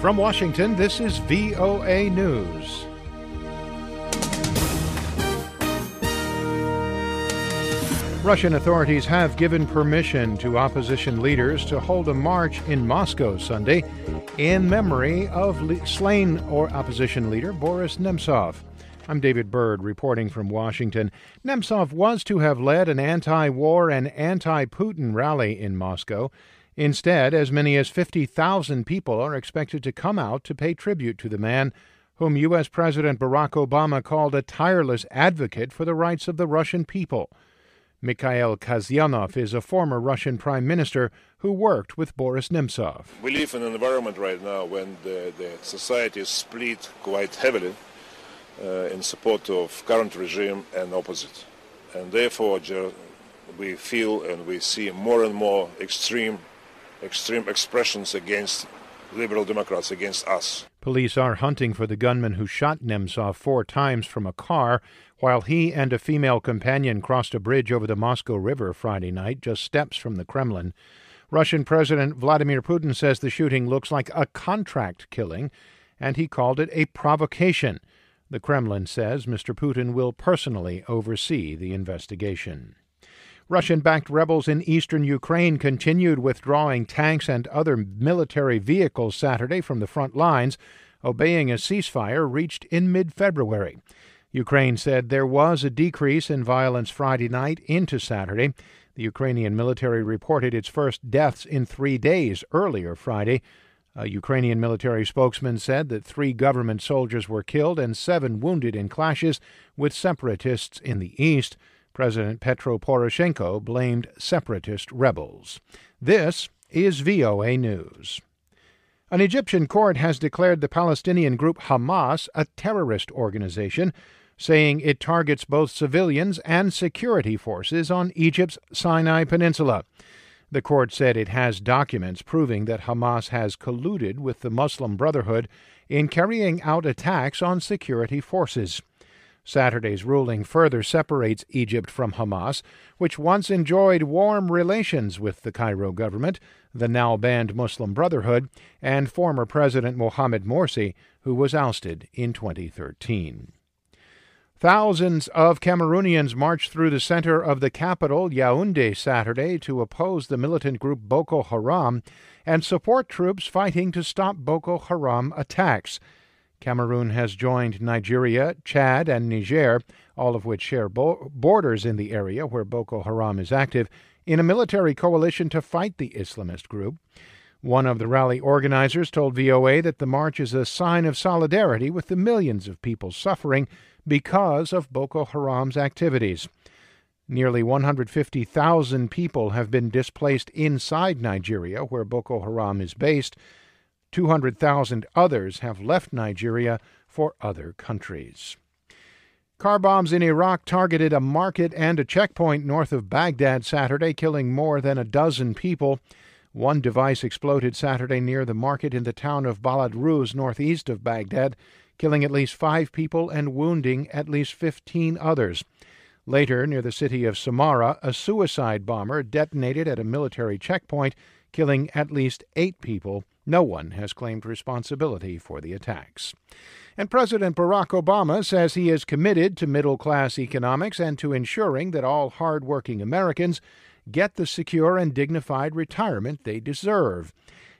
From Washington, this is VOA News. Russian authorities have given permission to opposition leaders to hold a march in Moscow Sunday in memory of slain opposition leader Boris Nemtsov. I'm David Byrd reporting from Washington. Nemtsov was to have led an anti-war and anti-Putin rally in Moscow. Instead, as many as 50,000 people are expected to come out to pay tribute to the man whom U.S. President Barack Obama called a tireless advocate for the rights of the Russian people. Mikhail Kasyanov is a former Russian prime minister who worked with Boris Nemtsov. We live in an environment right now when the society is split quite heavily in support of current regime and opposite. And therefore we feel and we see more and more extreme expressions against liberal Democrats, against us. Police are hunting for the gunman who shot Nemtsov 4 times from a car while he and a female companion crossed a bridge over the Moscow River Friday night, just steps from the Kremlin. Russian President Vladimir Putin says the shooting looks like a contract killing, and he called it a provocation. The Kremlin says Mr. Putin will personally oversee the investigation. Russian-backed rebels in eastern Ukraine continued withdrawing tanks and other military vehicles Saturday from the front lines, obeying a ceasefire reached in mid-February. Ukraine said there was a decrease in violence Friday night into Saturday. The Ukrainian military reported its first deaths in 3 days earlier Friday. A Ukrainian military spokesman said that 3 government soldiers were killed and 7 wounded in clashes with separatists in the east. President Petro Poroshenko blamed separatist rebels. This is VOA News. An Egyptian court has declared the Palestinian group Hamas a terrorist organization, saying it targets both civilians and security forces on Egypt's Sinai Peninsula. The court said it has documents proving that Hamas has colluded with the Muslim Brotherhood in carrying out attacks on security forces. Saturday's ruling further separates Egypt from Hamas, which once enjoyed warm relations with the Cairo government, the now-banned Muslim Brotherhood, and former President Mohamed Morsi, who was ousted in 2013. Thousands of Cameroonians marched through the center of the capital, Yaoundé, Saturday to oppose the militant group Boko Haram and support troops fighting to stop Boko Haram attacks. Cameroon has joined Nigeria, Chad, and Niger, all of which share borders in the area where Boko Haram is active, in a military coalition to fight the Islamist group. One of the rally organizers told VOA that the march is a sign of solidarity with the millions of people suffering because of Boko Haram's activities. Nearly 150,000 people have been displaced inside Nigeria, where Boko Haram is based. 200,000 others have left Nigeria for other countries. Car bombs in Iraq targeted a market and a checkpoint north of Baghdad Saturday, killing more than a dozen people. One device exploded Saturday near the market in the town of Balad Ruz, northeast of Baghdad, killing at least 5 people and wounding at least 15 others. Later, near the city of Samarra, a suicide bomber detonated at a military checkpoint, killing at least 8 people. No one has claimed responsibility for the attacks. And President Barack Obama says he is committed to middle-class economics and to ensuring that all hard-working Americans get the secure and dignified retirement they deserve.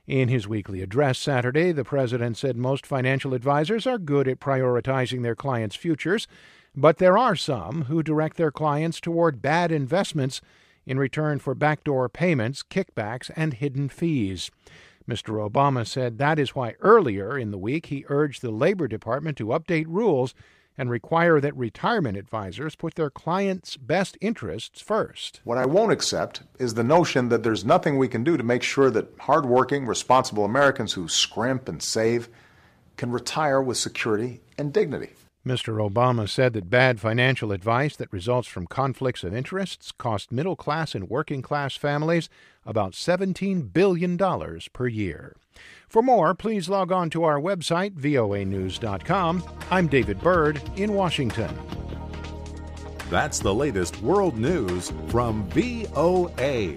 In his weekly address Saturday, the president said most financial advisors are good at prioritizing their clients' futures, but there are some who direct their clients toward bad investments in return for backdoor payments, kickbacks, and hidden fees. Mr. Obama said that is why earlier in the week he urged the Labor Department to update rules and require that retirement advisors put their clients' best interests first. What I won't accept is the notion that there's nothing we can do to make sure that hardworking, responsible Americans who scrimp and save can retire with security and dignity. Mr. Obama said that bad financial advice that results from conflicts of interests cost middle-class and working-class families about $17 billion per year. For more, please log on to our website, voanews.com. I'm David Byrd in Washington. That's the latest world news from VOA.